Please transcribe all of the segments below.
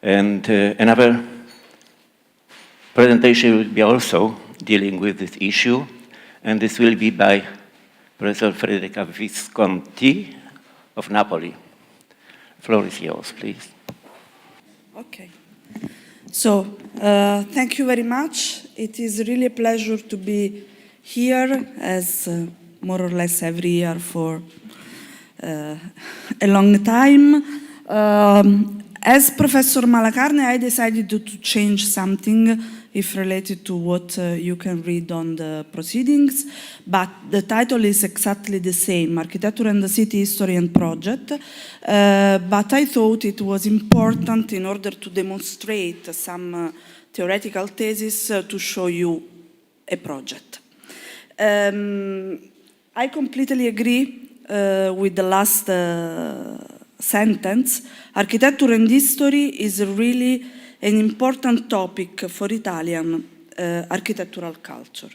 And another presentation will be also dealing with this issue, and this will be by Professor Federica Visconti of Napoli. The floor is yours, please. Okay. So, thank you very much. It is really a pleasure to be here, as more or less every year for a long time. As Professor Malacarne, I decided to change something if related to what you can read on the proceedings, but the title is exactly the same, Architecture and the City History and Project, but I thought it was important in order to demonstrate some theoretical thesis to show you a project. I completely agree with the last sentence. Architecture and history is really an important topic for Italian architectural culture.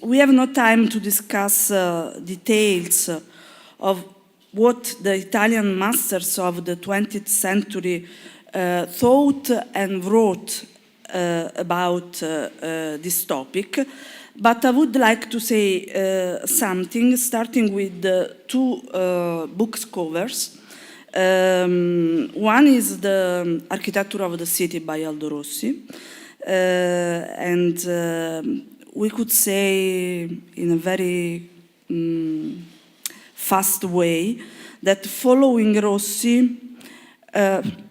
We have no time to discuss details of what the Italian masters of the 20th century thought and wrote about this topic, but I would like to say something, starting with the two books covers. One is the Architecture of the City by Aldo Rossi, and we could say in a very fast way that following Rossi,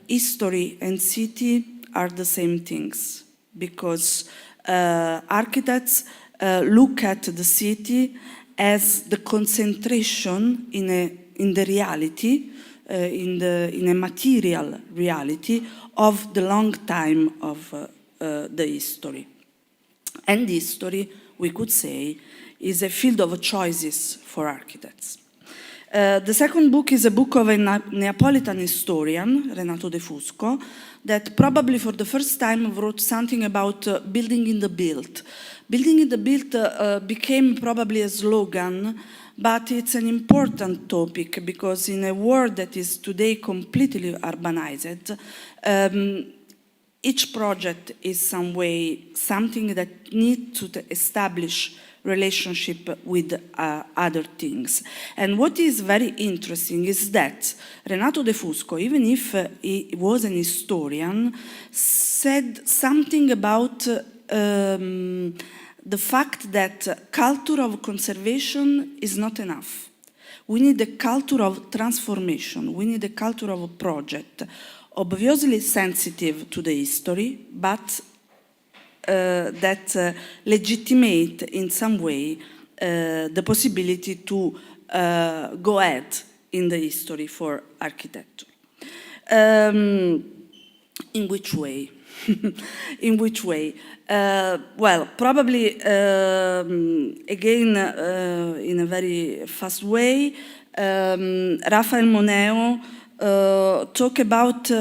history and city are the same things, because architects look at the city as the concentration in the reality, in a material reality of the long time of the history. And history, we could say, is a field of choices for architects. The second book is a book of a Neapolitan historian, Renato De Fusco, that probably for the first time wrote something about building in the built. Building in the built became probably a slogan, but it's an important topic because in a world that is today completely urbanized, each project is some way something that needs to establish relationship with other things. And what is very interesting is that Renato De Fusco, even if he was an historian, said something about the fact that culture of conservation is not enough. We need a culture of transformation. We need a culture of a project, obviously sensitive to the history, but that legitimate in some way the possibility to go ahead in the history for architecture. In which way? In which way? Well, probably, again, in a very fast way, Raphael Moneo talk about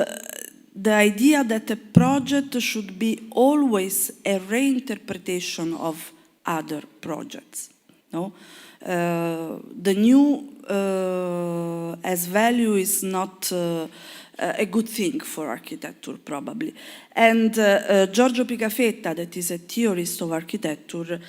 the idea that a project should be always a reinterpretation of other projects. No? The new as value is not a good thing for architecture, probably. And Giorgio Pigafetta, that is a theorist of architecture,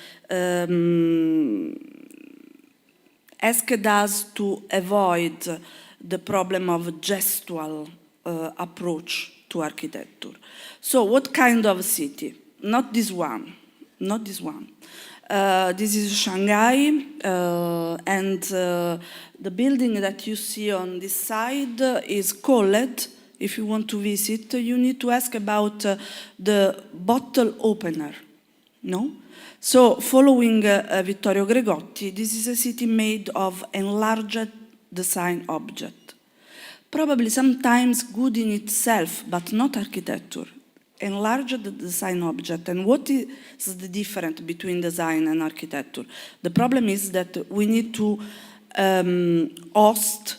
asked us to avoid the problem of gestual approach to architecture. So what kind of city? Not this one, not this one. This is Shanghai, and the building that you see on this side is called, if you want to visit, you need to ask about the bottle opener, no? So following Vittorio Gregotti, this is a city made of enlarged design object. Probably sometimes good in itself, but not architecture. Enlarged design object. And what is the difference between design and architecture? The problem is that we need to host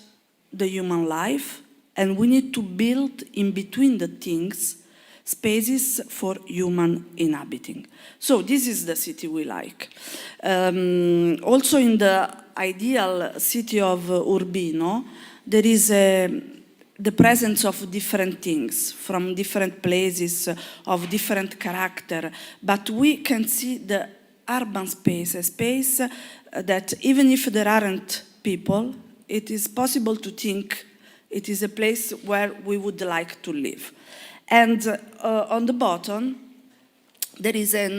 the human life, and we need to build in between the things spaces for human inhabiting. So this is the city we like. Also in the ideal city of Urbino, there is a the presence of different things from different places of different character, but we can see the urban space, a space that even if there aren't people, it is possible to think it is a place where we would like to live. And on the bottom, there is a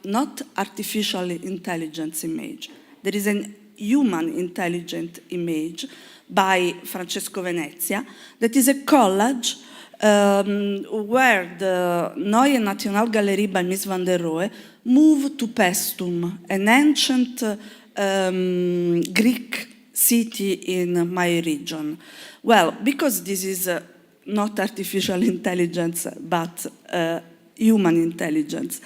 not artificial intelligence image. There is a human intelligent image by Francesco Venezia that is a collage where the Neue Nationalgalerie by Mies van der Rohe moved to Paestum, an ancient Greek city in my region. Well, because this is not artificial intelligence, but human intelligence,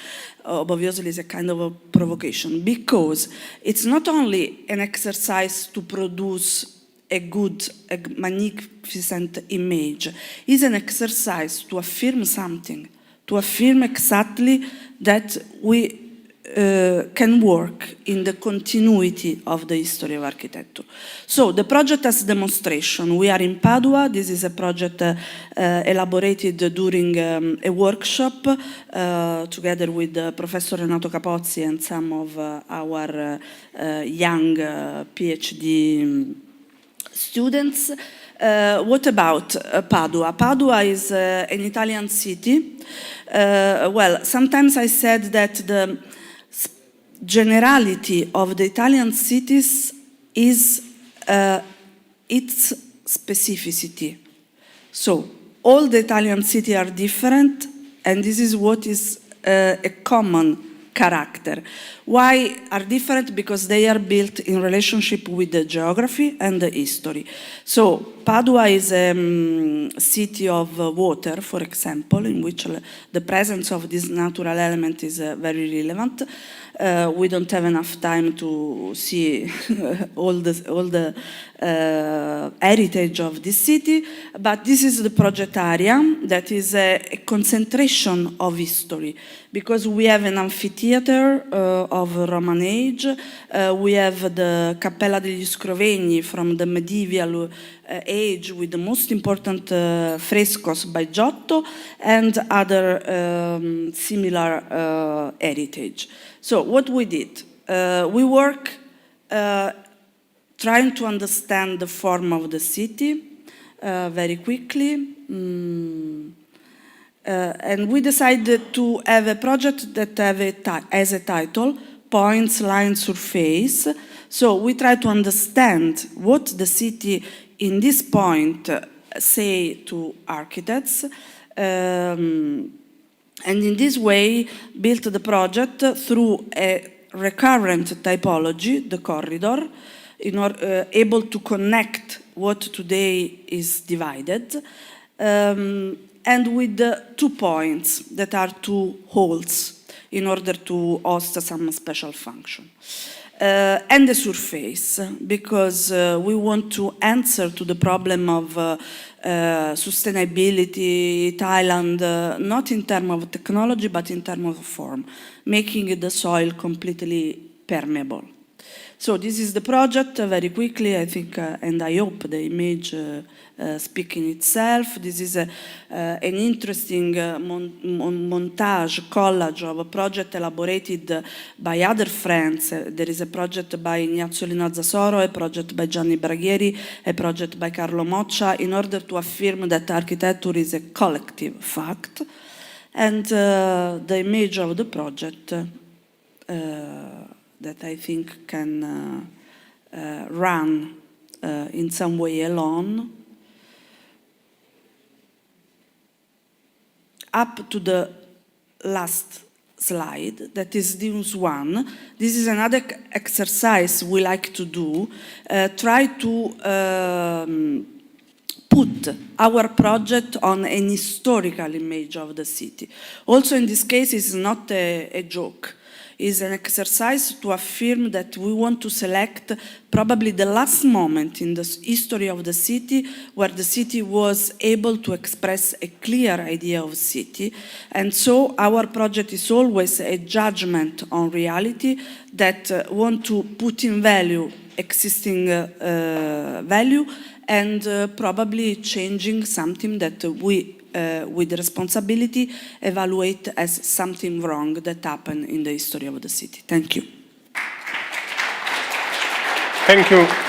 obviously is a kind of a provocation, because it's not only an exercise to produce a good, a magnificent image, it's an exercise to affirm something, to affirm exactly that we can work in the continuity of the history of architecture. So the project as demonstration. We are in Padua. This is a project elaborated during a workshop together with Professor Renato Capozzi and some of our young PhD students. What about Padua? Padua is an Italian city. Well, sometimes I said that the generality of the Italian cities is its specificity. So all the Italian cities are different, and this is what is a common character. Why are different? Because they are built in relationship with the geography and the history. So Padua is a city of water, for example, in which the presence of this natural element is very relevant. We don't have enough time to see all the heritage of this city, but this is the project area that is a concentration of history, because we have an amphitheater of Roman age, we have the Cappella degli Scrovegni from the medieval age with the most important frescoes by Giotto and other similar heritage. So what we did, we work trying to understand the form of the city very quickly, and we decided to have a project that has a title, Points, Lines, Surface. So we try to understand what the city in this point say to architects, and in this way built the project through a recurrent typology, the corridor, able to connect what today is divided, and with the 2 points that are 2 holes in order to host some special function. And the surface, because we want to answer to the problem of sustainability, Thailand, not in terms of technology, but in terms of form, making the soil completely permeable. So this is the project, very quickly, I think, and I hope the image speaking itself. This is an interesting montage, collage of a project elaborated by other friends. There is a project by Ignazio Linazzasoro, a project by Gianni Braghieri, a project by Carlo Moccia, in order to affirm that architecture is a collective fact. And the image of the project that I think can run in some way alone, up to the last slide, that is this one. This is another exercise we like to do, try to put our project on an historical image of the city. Also in this case, it's not a joke. Is an exercise to affirm that we want to select probably the last moment in the history of the city where the city was able to express a clear idea of city. And so our project is always a judgment on reality that want to put in value existing value and probably changing something that we, with responsibility, evaluate as something wrong that happened in the history of the city. Thank you. Thank you.